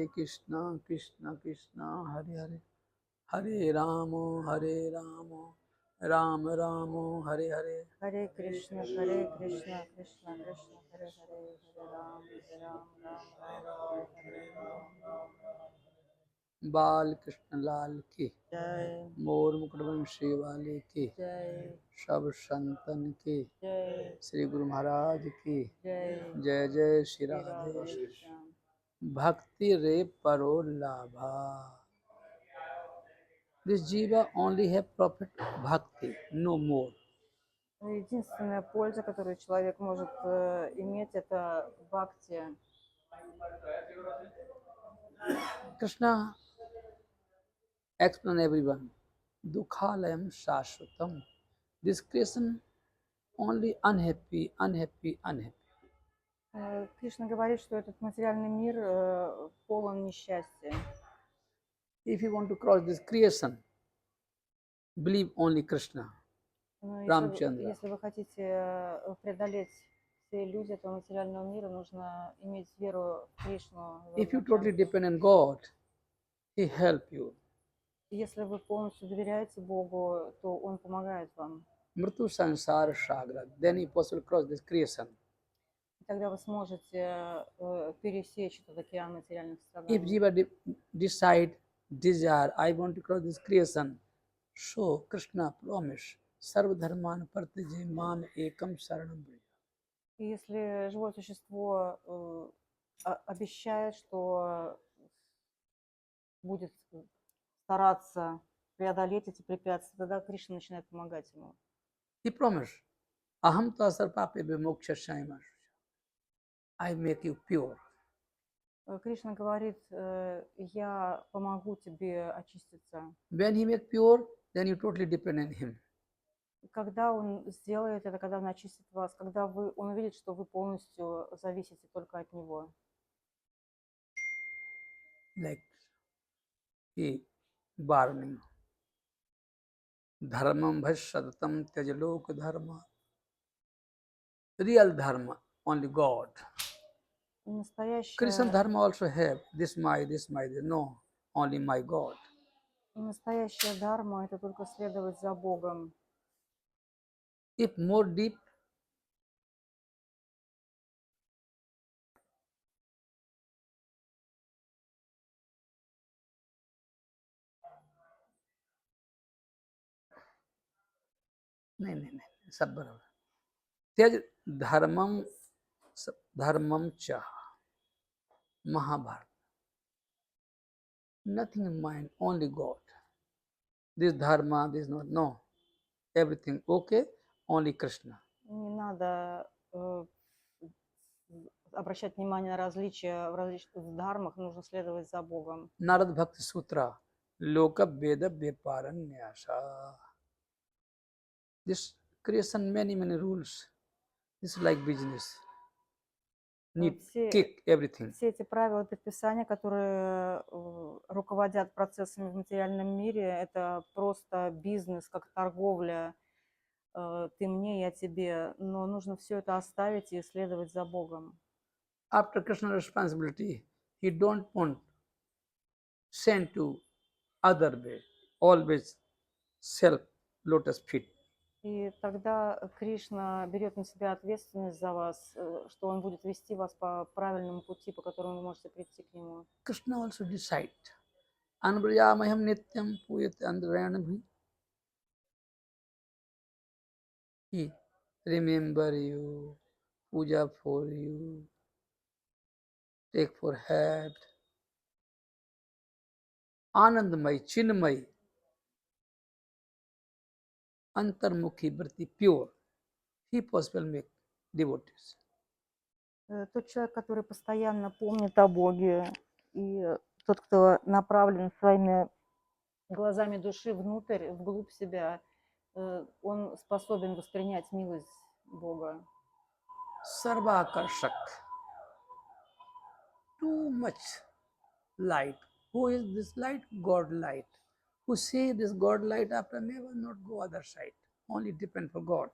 Krishna Krishna Krishna Hare Hare Hare Ram Ram Ram Hare Hare Hare Krishna Krishna Krishna Hare Hare Hare Ram Ram Hare Hare बाल कृष्ण लाल की जय मोर मुकुटवंशी वाले की जय सब संतन की जय श्री गुरु महाराज की जय जय जय श्री श्री राधे राधे श्याम। भक्ति रे परो लाभा दिस जीवा ओनली है profit bhakti no more Единственная польза, которую человек может иметь, это бхакти. Krishna explain everyone dukhalayam shashvatam this creation only unhappy. Кришна говорит, что этот материальный мир полон несчастья. If you want to cross this creation, believe only Krishna, Но Ramchandra. если вы хотите преодолеть все иллюзии этого материального мира, нужно иметь веру в Кришну. If you totally depend on God, He help you. Если вы полностью доверяете Богу, то Он помогает вам. Mritu sansara sagra, then you possible cross this creation. Тогда вы сможете пересечь этот океан материальных If страданий. Jiva decide, desire, I want to cross this creation, so Krishna promise, sarva dharman partije mam ekam saranam braja. И если живое существо обещает, что будет стараться преодолеть эти препятствия, тогда Кришна начинает помогать ему. He promised, aham tasar pape vimokshasya I make you pure. Кришна говорит, я помогу тебе очиститься. When he make pure, then you totally depend on him. Когда он сделает это, когда он очистит вас, когда он увидит, что вы полностью зависите только от него. Like he warning. Dharmam bhashadatam tyajlok dharma. Real dharma, only God. Krishna dharma also have this my. No, only my God. Настоящая дharma – это только следовать за Богом. If more deep, नहीं, सब बराबर. त्यज धर्मम च Mahabharata. Nothing in mind, only God. This dharma, this no. Everything okay, only Krishna. Не надо обращать внимание на различия в различных дхармах, нужно следовать за Богом. Narad Bhakti Sutra, Loka Veda Vyaparanyasa. This creation many rules. This is like business. Need kick everything. Все эти правила предписания, которые руководят процессами в материальном мире, это просто бизнес, как торговля. Ты мне, я тебе. Но нужно все это оставить и следовать за Богом. After Krishna's responsibility, he don't want send to other way, always self lotus feet. И тогда Кришна берет на себя ответственность за вас, что он будет вести вас по правильному пути, по которому вы можете прийти к нему. Krishna also decide. Anvrayamaham nityam puyate andranabhi. He remember you, puja for you, take for head. Anandamai, Chinmai, Antarmukhi Vrti, pure. He possible make devotees. Тот человек, который постоянно помнит о Боге, и тот, кто направлен своими глазами души внутрь, вглубь себя, он способен воспринять милость Бога. Sarvakarshak. Too much light. Who is this light? God light. Who see this God light after never not go other side. Only depend for God.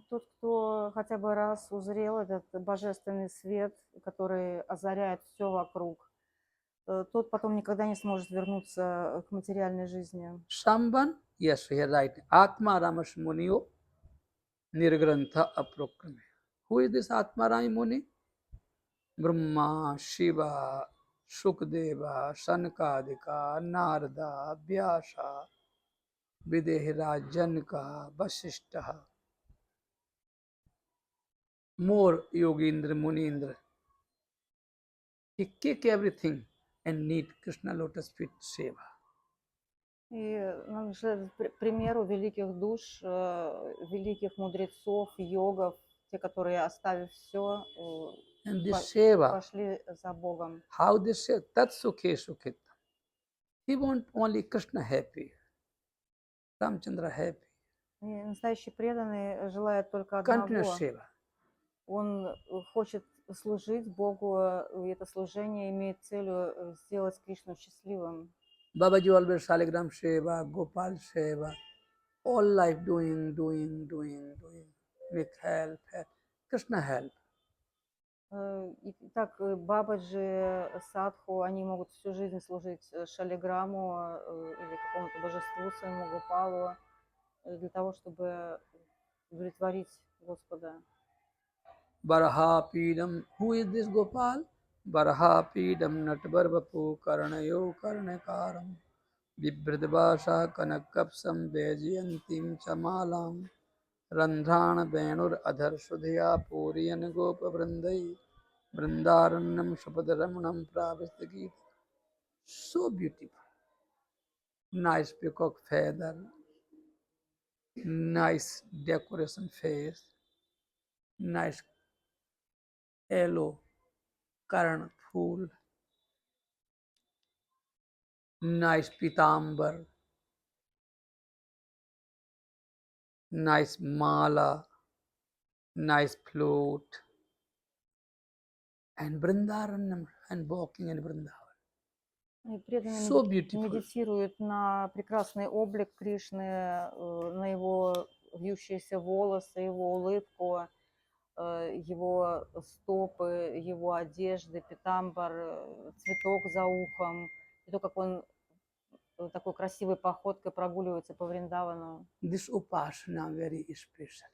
Тот, кто хотя бы раз узрел этот божественный свет, который озаряет все вокруг, тот потом никогда не сможет вернуться к материальной жизни. Someone, yes, here right. Atma Ramash Munio Nirgrantha Aprokrame. Who is this Atma Ram Muni? Brahma, Shiva, Sukadeva, Sanakadika, Narada, Vyasa, Videhira, Janaka, Vasishtaha. More Yogindra, Munindra. He kick everything and need Krishna lotus feet seva. И нам же примеру великих душ, великих мудрецов, йогов, те, которые, оставив все, And this seva, пошли за Богом. how they say, Tat Sukhe Sukhita. He want only Krishna happy, Ramchandra happy. И настоящий преданный желает только Continuous одного. seva. Он хочет служить Богу, и это служение имеет целью сделать Кришну счастливым. Babaji always Saligram seva, Gopal seva, all life doing. Make help. Krishna help. И так Бабаджи, Садху, они могут всю жизнь служить Шалиграмму или какому-то божеству своему Гопалу для того, чтобы удовлетворить Господа. Baraha Pidam. Who is this Gopal? Baraha Pidam Natvarvapu Karanayo Karnakaram. Vibhradvasha Kanakapsam Vejayantim Chamalam. Randhana Venur Adhar Sudhya Puriyan Gopa Vrindai. Vrindaranam Shapadaramanam Pravistagit. So beautiful. Nice peacock feather. Nice decoration face. Nice yellow currant fool. Nice pitambar. Nice mala. Nice flute. And Vrindaranam and walking in Vrindavan. И преданные So beautiful. медитируют на прекрасный облик Кришны, на его вьющиеся волосы, его улыбку, его стопы, его одежды, питамбар, цветок за ухом, и то, как он такой красивой походкой прогуливается по Вриндавану. This upasana very special.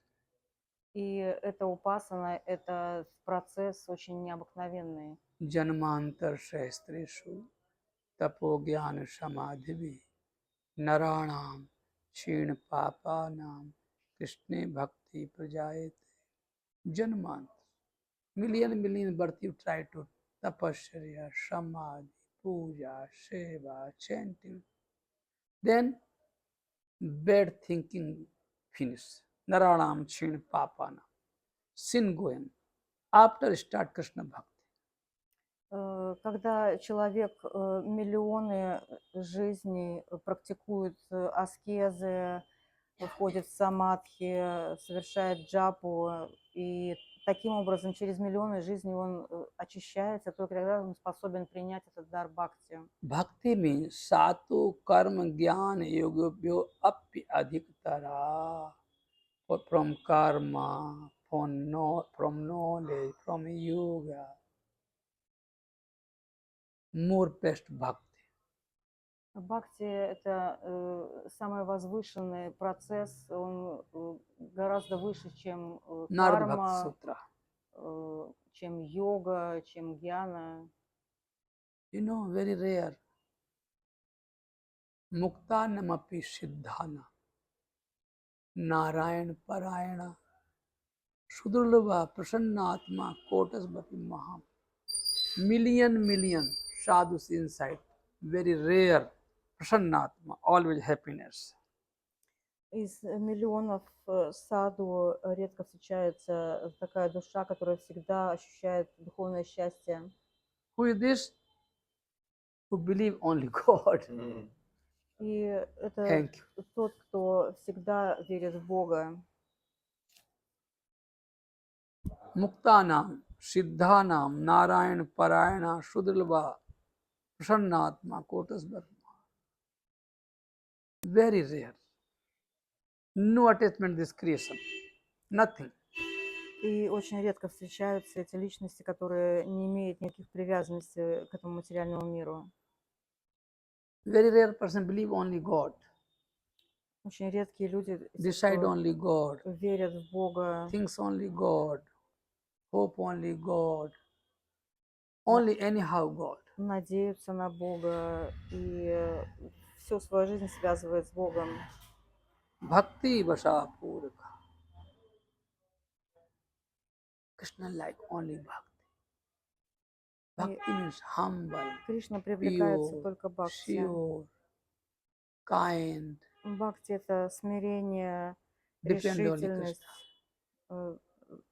И эта упасана, это процесс очень необыкновенный. Janmantar Shastreshu Tapo Gyana Samadhivi Naranam Kshin Papanam Krishna Bhakti Prajayate. Janmantar. Million birth you try to tapasya, samadhi, puja, seva, chanting. Then bad thinking finish. Naranam Kshin Papanam. Sin going. After start Krishna Bhakti. Когда человек миллионы жизней практикует аскезы, входит в самадхи, совершает джапу, и таким образом через миллионы жизней он очищается, только тогда он способен принять этот дар бхакти. Bhakti means satu karma jnana yogabhyo api adhiktara. From karma, from knowledge, from yoga. More best bhakti. Бхакти – это самый возвышенный процесс, он гораздо выше, чем Narad Bhakti карма, Sutra. чем йога, чем гьяна. You know, very rare. Muktanamapi Siddhana. Narayan Parayana. Sudurlava Prasannatma Kotas Bapi Maham. Million sadhus inside. Very rare. Prasannatma. Always happiness. Из миллионов саду редко встречается такая душа, которая всегда ощущает духовное счастье. Who is this? Who believe only God. И это Thank you. тот, кто всегда верит в Бога. Muktanam, Siddhanam, Narayan Parayana, Sudurlava, Prasannatma, Kotas Bhatma. Very rare. No attachment this creation. Nothing. И очень редко встречаются эти личности, которые не имеют никаких привязанностей к этому материальному миру. Very rare person believe only God, Очень редкие люди, те, decide кто only God, верят в Бога, thinks only God, hope only God, на- only anyhow God. надеются на Бога и всю свою жизнь связывают с Богом. Bhakti Vasha Puraka. Krishna like only Bhakti. И Bhakti means humble, Кришна привлекается pure, только бхакти. sure, kind, Бхакти — это смирение, depend only Krishna. решительность, э,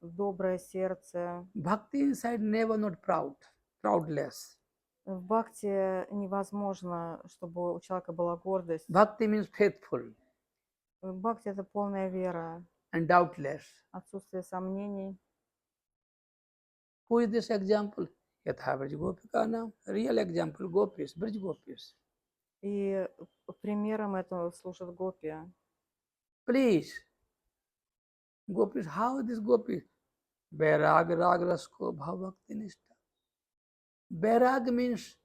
доброе сердце. Bhakti inside never not proud, proudless. В бхакти невозможно, чтобы у человека была гордость. Bhakti means faithful Бхакти — это полная вера, and doubtless. отсутствие сомнений. Who is this example? Yatha Braj Gopika now. Real example, Gopis, Braj Gopis. И примером этого служат гопи. Please, Gopis, how this Gopis? Vairag Rag Rasko Bhav Bhakti Nishta. Vairag means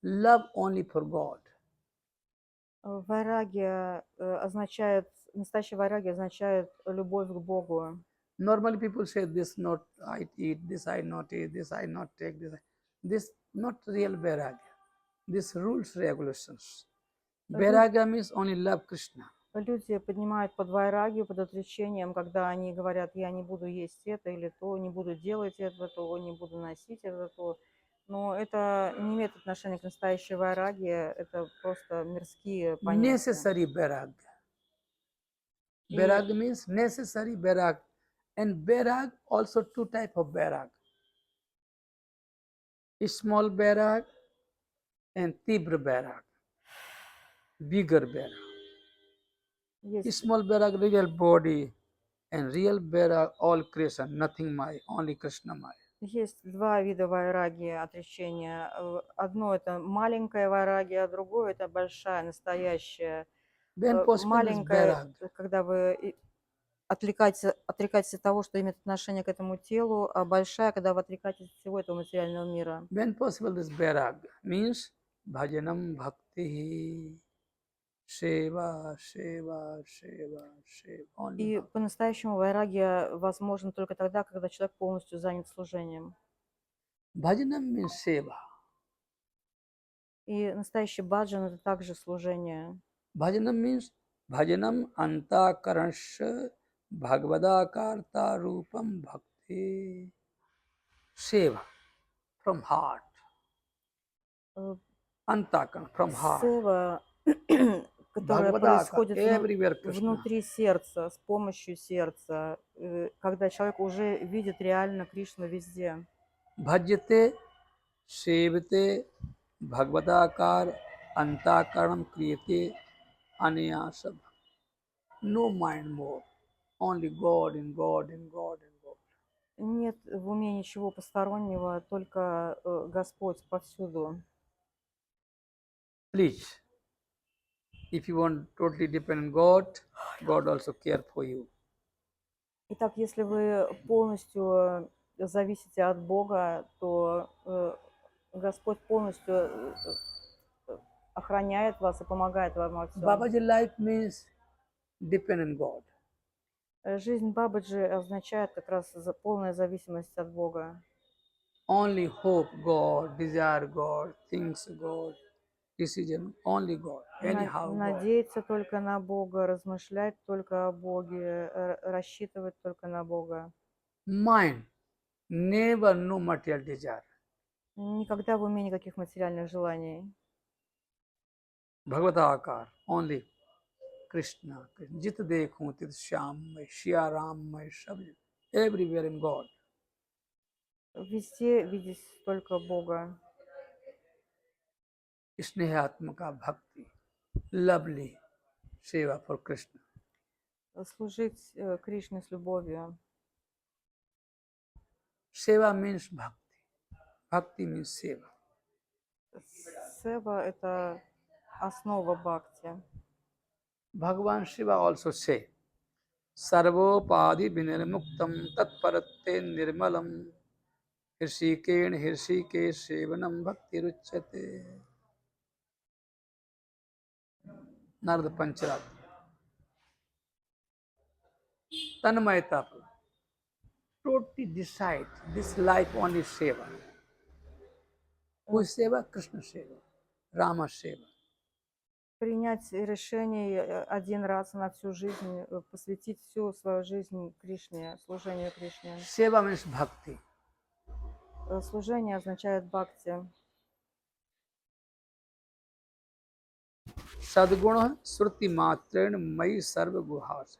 love only for God. Вайраги означает, настоящий вайраги означает любовь к Богу. Normally people say this not I eat, this I not eat, this I not take, this not real Vairagya. This rules regulations. Vairagya means only love Krishna. Люди поднимают под вайрагию, под отречением, когда они говорят: я не буду есть это или то, не буду делать это, то, не буду носить это, то. Но это не имеет отношения к настоящей вайраге, это просто мирские понятия. Necessary Vairagya. И Vairag means necessary Vairag. And Vairag also two type of Vairag. Small Vairag and Tibra Vairag. Bigger Vairag. есть, Small Vairag, real body, and real Vairag, all creation, nothing Maya, only Krishna Maya. есть два вида вайраги, отречения. Одно — это маленькая вайраги, а другое — это большая, настоящая. When possible, this Маленькая, Vairag. когда вы отрекаетесь от того, что имеет отношение к этому телу, а большая, когда вы отрекаетесь от всего этого материального мира. When possible, this Vairag means Bhajanam Bhakti, Seva, Seva, Seva, Seva, only И Bhakti. по-настоящему вайрагия возможен только тогда, когда человек полностью занят служением. Bhajanam means Seva. И настоящий баджан — это также служение. Bhajanam means Bhajanam Anta Karansha Bhagavadakarta Rupam Bhakti. Seva from heart. Э, Antakan from heart. Сева, которая Bhagavadaka, происходит everywhere Krishna. внутри сердца, с помощью сердца, когда человек уже видит реально Кришну везде. Bhajyate, Sevate, Bhagavadakar, Antakaranam Kriyate, Anayasab. No mind more. Only God and God and God and God. Нет в уме ничего постороннего, только Господь повсюду. Please, if you want totally depend on God, God also care for you. Итак, если вы полностью зависите от Бога, то Господь полностью охраняет вас и помогает вам во всем. Babaji life means depend on God. Жизнь Бабаджи означает как раз полная зависимость от Бога. Only hope God, desire God, things God, decision, only God, anyhow God. Надеяться только на Бога, размышлять только о Боге, рассчитывать только на Бога. Mind, never no material desire. Никогда в уме никаких материальных желаний. Bhagavatakar, only Krishna. Jit dekhu tit Shyam, Shya Ram, Sab, everywhere in God. Везде видеть только Бога. Snehatmaka Bhakti, lovely seva for Krishna. Служить Кришне с любовью. Seva means Bhakti. Bhakti means seva. Сева — это основа бхакти. Bhagavan Shiva also say, सर्वोपाधि विनिर्मुक्तं तत्परत्ते निर्मलं हृषिकेण हृषिकेश सेवनं भक्तिरुच्यते। नारद पंचरात तन्मयता totally decide this life only seva. Who is seva? Krishna seva, Rama seva. Принять решение один раз на всю жизнь, посвятить всю свою жизнь Кришне, служению Кришне. Seva means bhakti. Служение означает бхакти. सद्गुण श्रुति मात्रेण मयि सर्व गुहास.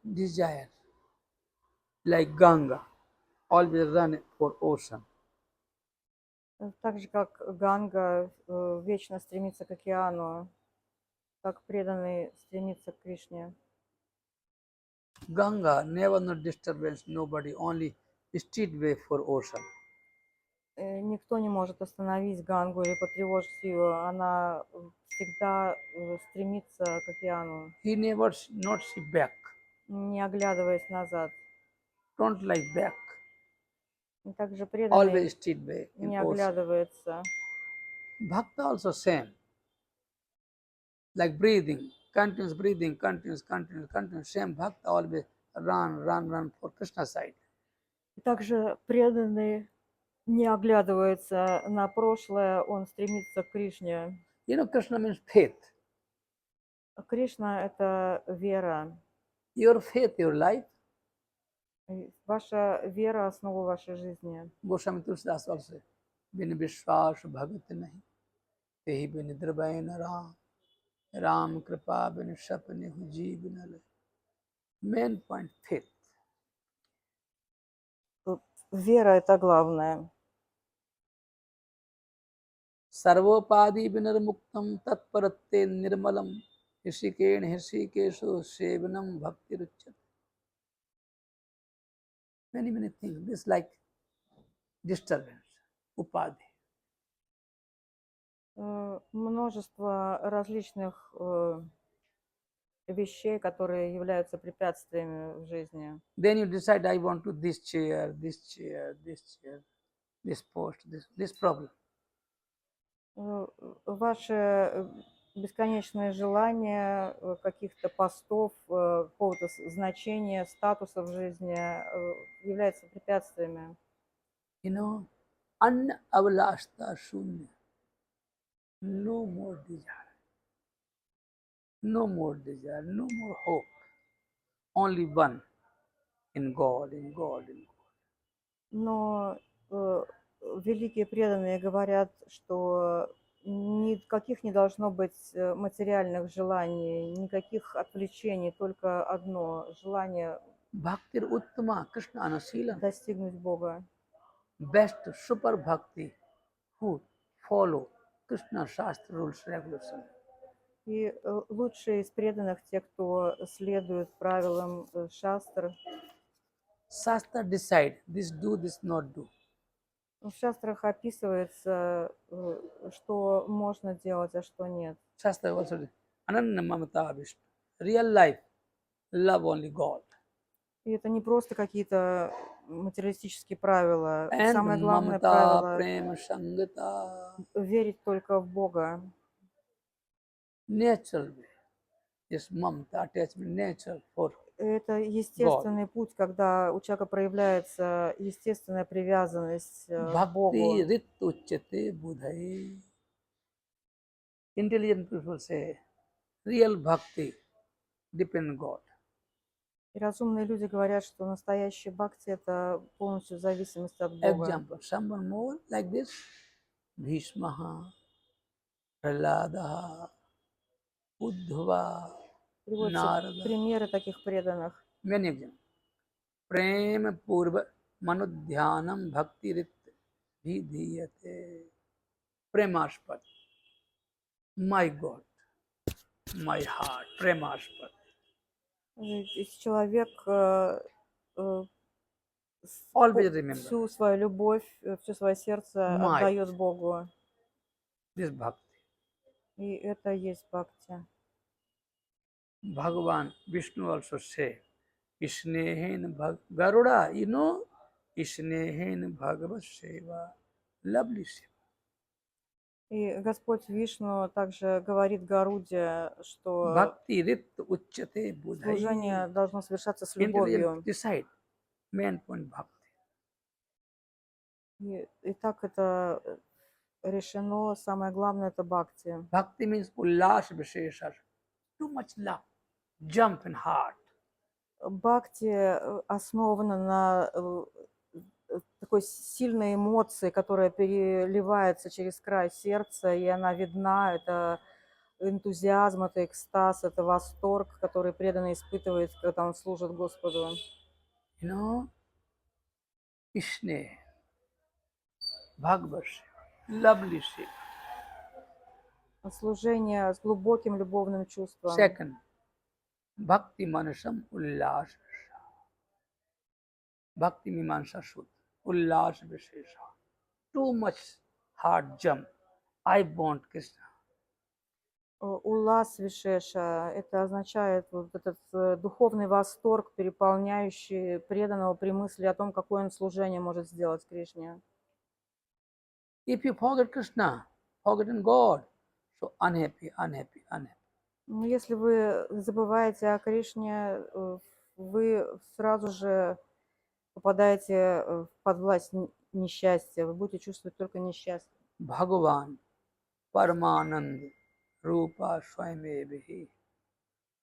Desire, like Ganga, always run for ocean. Так же, как Ганга вечно стремится к океану, как преданный стремится к Кришне. Ganga never no disturbance, nobody, only street way for ocean. Никто не может остановить Гангу или потревожить ее. Она всегда стремится к океану, He never not see back. не оглядываясь назад. Don't like back. И также Always преданный street way in не ocean. оглядывается. Bhakta also same. Like breathing, continuous, same bhakta always run for Krishna side. Также преданный не оглядывается на прошлое, он стремится к Кришне. You know, Krishna means faith. Кришна – это вера. Your faith, your life. И ваша вера – основа вашей жизни. Goswami Tulsidas also. Bin Vishwas Bhagat nahi, tehi bin Nidrabay na Ram. Ram Kripa bin Shapne Huji bin Ale. Main point, faith. Вера – это главное. सर्वोपाधि विनिर्मुक्तं तत्परत्ते निर्मलं ऋषिकेण ऋषिकेशो सेवनम भक्तिरुच्यते. Many things. This like disturbance, upadhi. Множество различных вещей, которые являются препятствиями в жизни. Then you decide, I want to this chair, this post, this problem. Ваши бесконечные желания каких-то постов, какого-то значения, статуса в жизни являются препятствиями. You know, anna avalashta shunya. No more desire. No more desire, no more hope. Only one, in God, in God, in God. Но великие преданные говорят, что никаких не должно быть материальных желаний, никаких отвлечений, только одно желание Bhaktir Uttama Krishna Anasila. достигнуть Бога. Best super bhakti who follow Krishna Shastra rules regulation. И лучшие из преданных те, кто следует правилам шастр. Shastra decide this do, this not do. В шастрах описывается, что можно делать, а что нет. Shastra also Ananya Mamata Vishnu. Real life, love only God. И это не просто какие-то материалистические правила. And Самое главное Mamata правило Prema Sangata. – верить только в Бога. Natural way. Yes, Mamata attachment, natural for Это естественный путь, когда у человека проявляется естественная привязанность к Богу. Bhakti Rit Uchyate Budhai. Intelligent people say, real bhakti depend on God. И разумные люди говорят, что настоящий бхакти – это полностью зависимость от Бога. Example, someone more like this, Bhishmaha, Prahladaha, Uddhava, Приводятся Narada, примеры таких преданных. many examples. Prema Purva Manudhyanam Bhakti Rit Vidhiyate. Premashpat. My God, my heart, Premashpat. Если человек Always remember всю свою любовь, все свое сердце Might. отдает Богу. this bhakti. И это есть бхакти. Bhagavan Vishnu also say, Ishnehen Garuda, you know, Ishnehen Bhagavad Seva, lovely Seva. И Господь Вишну также говорит Гаруде, что Bhakti Rit Uchyate служение Budhai. должно совершаться с Intelligent любовью. decide, main point Bhakti. И так это решено. Самое главное это бхакти. Bhakti means Ullas Vishesha, too much love, jump in heart. Бхакти основана на такой сильной эмоции, которая переливается через край сердца, и она видна. Это энтузиазм, это экстаз, это восторг, который преданный испытывает, когда он служит Господу. You know, Ishne, Bhagavad Seva, lovely Seva. Служение с глубоким любовным чувством. Second, Bhakti Manasam Ullas Vishesha. Bhakti Mimamsa Sutra, Ullas Vishesha. Too much heart jump. I want Krishna. Улас Вишеша, это означает вот этот духовный восторг, переполняющий преданного при мысли о том, какое он служение может сделать Кришне. If you forget Krishna, forgotten God, so unhappy, unhappy, unhappy. Ну, если вы забываете о Кришне, вы сразу же попадаете под власть несчастья, вы будете чувствовать только несчастье. Bhagavan, Paramanand, Rupa, Swayamevhi.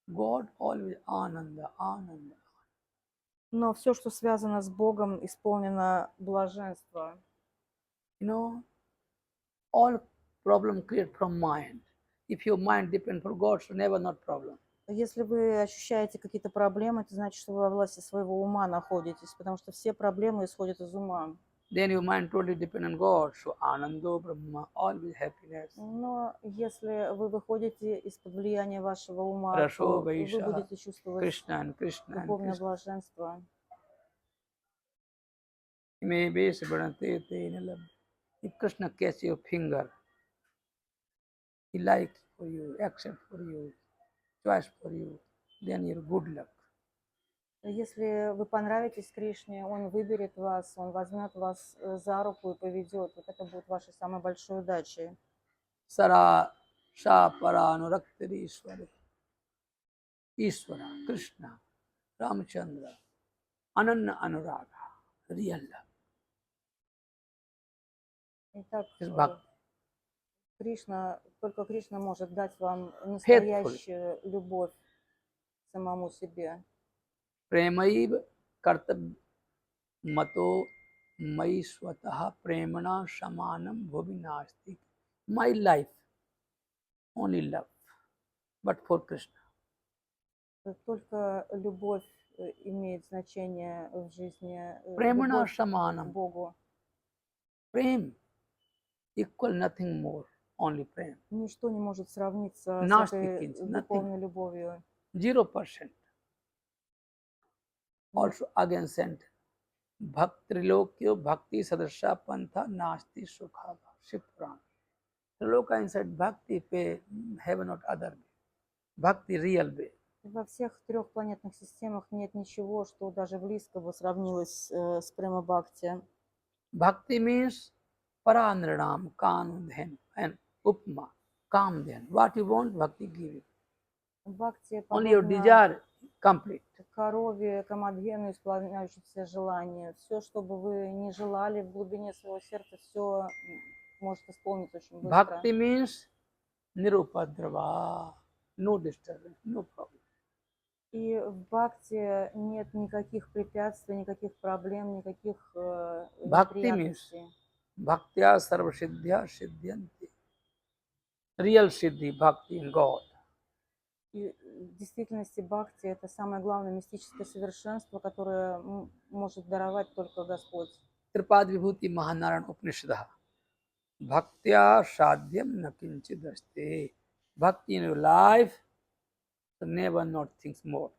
God always Ananda, Ananda. Но все, что связано с Богом, исполнено блаженство. You know, all problem create from mind. If your mind depend for God, so never not problem. Если вы ощущаете какие-то проблемы, это значит, что вы во власти своего ума находитесь, потому что все проблемы исходят из ума. Then your mind totally depend on God, so Anando Brahma, always happiness. Но если вы выходите из-под влияния вашего ума, Расо то вы Vaisha, будете чувствовать Krishna and Krishna and духовное Krishna. блаженство. May base Bharanate Tenala. If Krishna catch your finger, he like for you, accept for you, choice for you, then you're good luck. Если вы понравитесь Кришне, Он выберет вас, Он возьмет вас за руку и поведет. Вот это будет вашей самой большой удачей. Sara Sa Paranurakti Ishwara. Ishwara, Krishna, Ramchandra, Ananya Anuraga, real love. Итак, Is Bhakti. Кришна, только Кришна может дать вам настоящую любовь к самому себе. Premayib Kartab Mato Mai Swataha Premana Samanam Bhuvinasti. My life, only love, but for Krishna. Только любовь имеет значение в жизни, Premana любовь к Samanam. Богу. Prem, equal nothing more, only prem. Ничто не может сравниться с Nasty этой things, nothing. духовной любовью. 0%. Also again sent. Bhaktrilokyo Bhakti Sadasha Pantha Nasti Sukhava. Shipuran. Triloka inside Bhakti pay heaven not other way. Bhakti real way. Во всех трех планетных системах нет ничего, что даже близко бы сравнилось с Према Бхакти. Bhakti means Paranranam, Kanudhen, and Upma, Kamdhen. What you want, Bhakti give you. Бхакти Only your подобно desire complete. корове, камадхену, исполняющей все желания. Все, что бы вы не желали в глубине своего сердца, все может исполниться очень быстро. Bhakti means Nirupadrava, no disturbance, no problem. И в бхакти нет никаких препятствий, никаких проблем, никаких Bhakti means неприятностей. Bhaktya Sarvasiddhya Siddhyanti. Real Siddhi, Bhakti in God. И в действительности бхакти – это самое главное мистическое совершенство, которое может даровать только Господь. Tripad Vibhuti Mahanaran Upanishadha. Bhaktya Sadhyam Nakinchidaste. Bhakti in your life, so never not things more.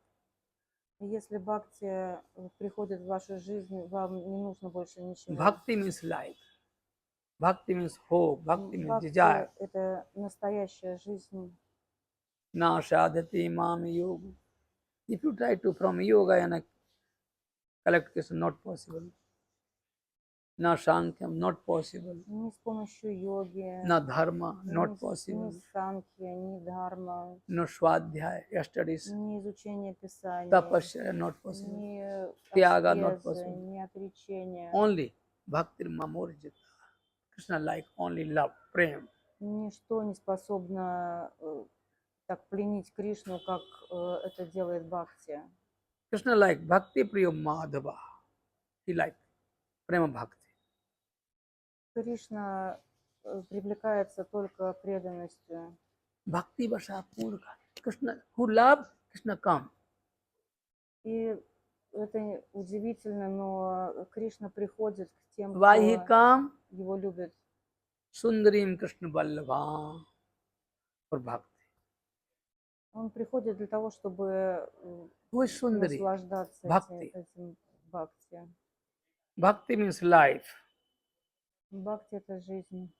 И если бхакти приходит в вашу жизнь, вам не нужно больше ничего. Bhakti means life. Bhakti means hope. Bhakti means Бхакти desire. – это настоящая жизнь. Na sadhati mam yoga. If you try to from yoga and collect Krishna, not possible. Na sankhya, not possible. Ни с помощью йоги, Na dharma, ни, not ни possible. санkhья, ни дхарма, No swadhyaya, studies. ни изучение Писаний, Tapasya, not possible. ни Tyaga, not аскезы, possible. ни отречения. Only bhakti mamorjita. Krishna like only love, prem. Ничто не способно так пленить Кришну, как это делает Бхакти. Krishna like bhakti priya madhava. He like prema bhakti. Кришна привлекается только преданностью. Bhakti vasha purga. Krishna, who love, Krishna come. И это удивительно, но Кришна приходит к тем, Why he кто come? его любит. Sundarim Krishna Ballabha for bhakti. Он приходит для того, чтобы Who is Sundari? наслаждаться Бхакти. этим бхакти. Bhakti means life. Бхакти – это жизнь.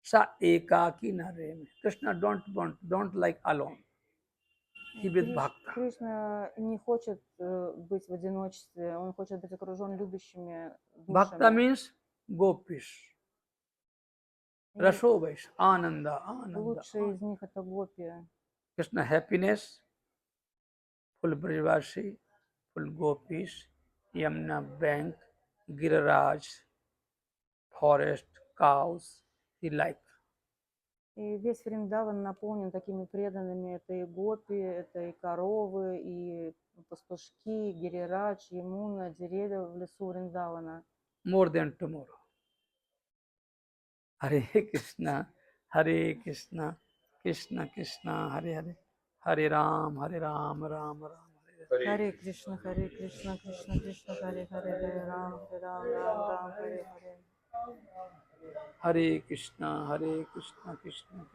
Sa ekaki nareme. Krishna don't like alone. He with bhakta. Кришна не хочет быть в одиночестве, он хочет быть окружен любящими Bhakta душами. means gopish. И Rashovesh. Ananda. Ananda. лучшие из них – это гопи. Krishna happiness. Full Brajvashi. Full gopish. Yamuna bank. Giriraj. Forest. Cows. He like. И весь Вриндаван наполнен такими преданными. Это и гопи, это и коровы, и пастушки, Гирирадж, Ямуна, деревья в лесу Вриндавана. More than tomorrow. Hare Krishna, Krishna Krishna, Hare Hare, Hare Ram, Ram Ram, Hare Hare. Харе Кришна, Кришна Кришна, Харе Харе, Харе Рам, Рам Рам, Харе Харе. Hare Krishna, Krishna Krishna,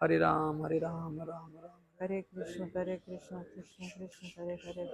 Hare Ram, Ram Ram. Харе Кришна, Кришна Кришна, Харе Харе.